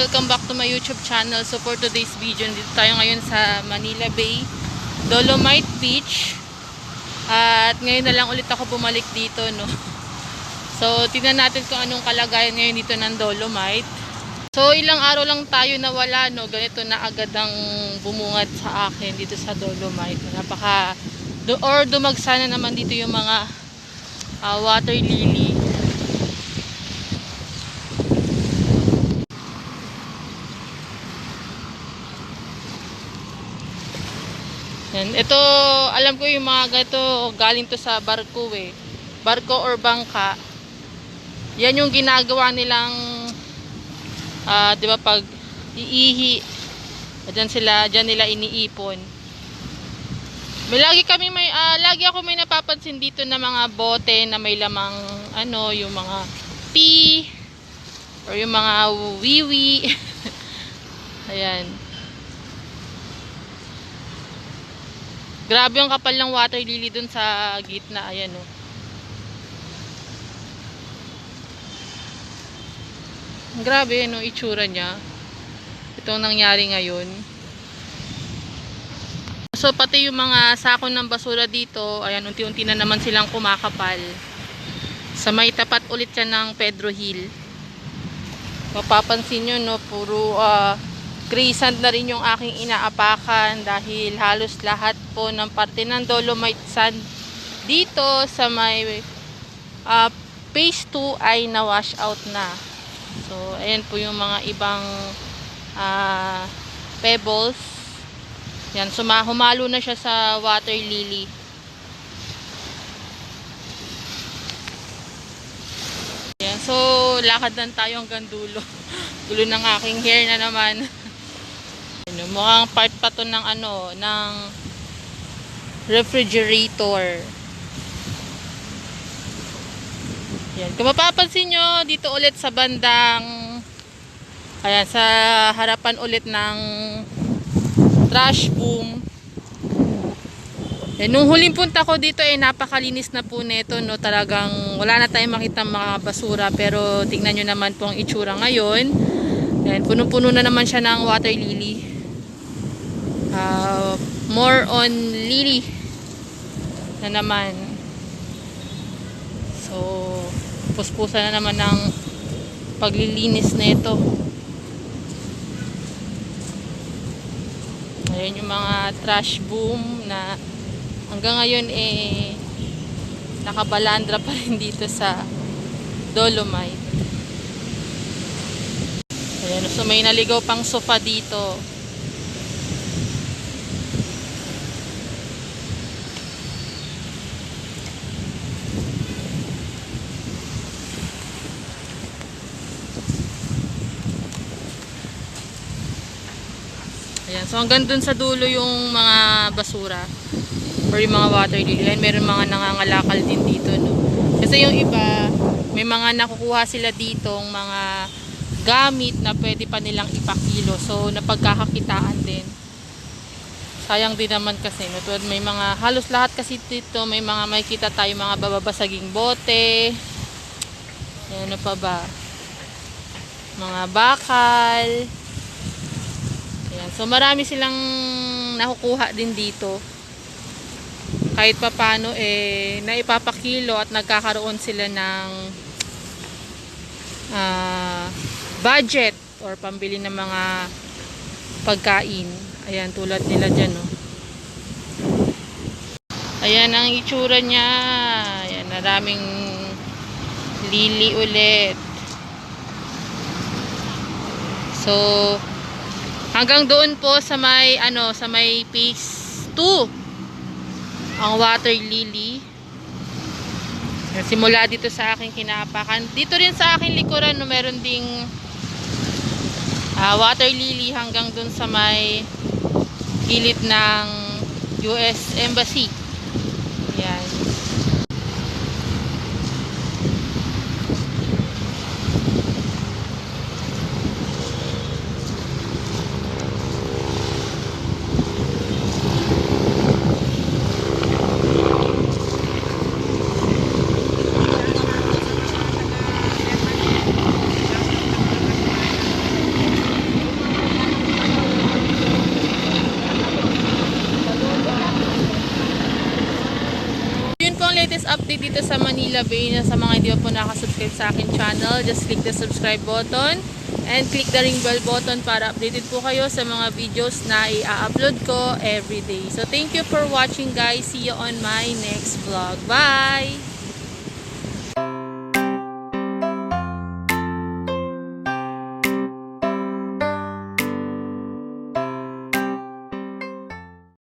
welcome back to my YouTube channel. So for today's video, dito tayo ngayon sa Manila Bay, Dolomite Beach. At ngayon na lang ulit ako bumalik dito, no. So tingnan natin kung anong kalagayan ngayon dito ng Dolomite. So ilang araw lang tayo nawala, no. Ganito na agad ang bumungad sa akin dito sa Dolomite. Dumagsa na naman dito yung mga water lily. Yan. Ito, alam ko yung mga ganito, galing to sa barko eh. Barko or bangka. Yan yung ginagawa nilang, di ba, pag iihi, dyan nila iniipon. Lagi ako may napapansin dito na mga bote na may lamang, yung mga pee, or yung mga wiwi. Ayan. Grabe yung kapal ng water lily dun sa gitna. Ayan, oh. Grabe, no, itsura niya. Itong nangyari ngayon. So, pati yung mga sako ng basura dito, ayan, unti-unti na naman silang kumakapal. Sa may tapat ulit yan ng Pedro Hill. Mapapansin nyo, no, puro gray sand na rin yung aking inaapakan dahil halos lahat po ng parte ng Dolomite sand dito sa may phase 2 ay na-wash out na. So, ayan po yung mga ibang pebbles. Yan, humalo na siya sa water lily. Yan, so lakad lang tayo hanggang dulo. Dulo ng aking hair na naman. Mukhang part pa to ng ng refrigerator. Yan. Kung mapapansin nyo, dito ulit sa bandang, ayan, sa harapan ulit ng trash boom. Yan. Nung huling punta ko dito napakalinis na po neto, no. Talagang wala na tayong makita mga basura, pero tingnan nyo naman po ang itsura ngayon. Yan. Punong-puno na naman siya ng water lily. More on lily na naman. So puspusa na naman ng paglilinis nito. Ayan yung mga trash boom na hanggang ngayon nakabalandra pa rin dito sa Dolomite. Ayan, so may naligaw pang sofa dito. Ayan, so hanggang dun sa dulo yung mga basura or yung mga water lily. Ayan, meron mga nangangalakal din dito, no? Kasi yung iba, may mga nakukuha sila ditong mga gamit na pwede pa nilang ipakilo. So, napagkakakitaan din. Sayang din naman kasi, no? May mga, halos lahat kasi dito, may mga makikita tayo mga bababasaging bote. Ayan, ano pa ba? Mga bakal. Ayan. So marami silang nakukuha din dito. Kahit papano naipapakilo at nagkakaroon sila ng budget or pambili ng mga pagkain. Ayan, tulad nila dyan, no. Ayan ang itsura niya. Ayan, maraming lili ulit. So hanggang doon po sa may phase 2 ang water lily. Simula dito sa aking kinaapakan. Dito rin sa aking likuran, no, meron ding water lily hanggang doon sa may gilid ng US Embassy. Ayan. latest update dito sa Manila Bay, na sa mga hindi pa po nakasubscribe sa akin channel, just click the subscribe button and click the ring bell button para updated po kayo sa mga videos na i-upload ko everyday. So thank you for watching guys. See you on my next vlog. Bye!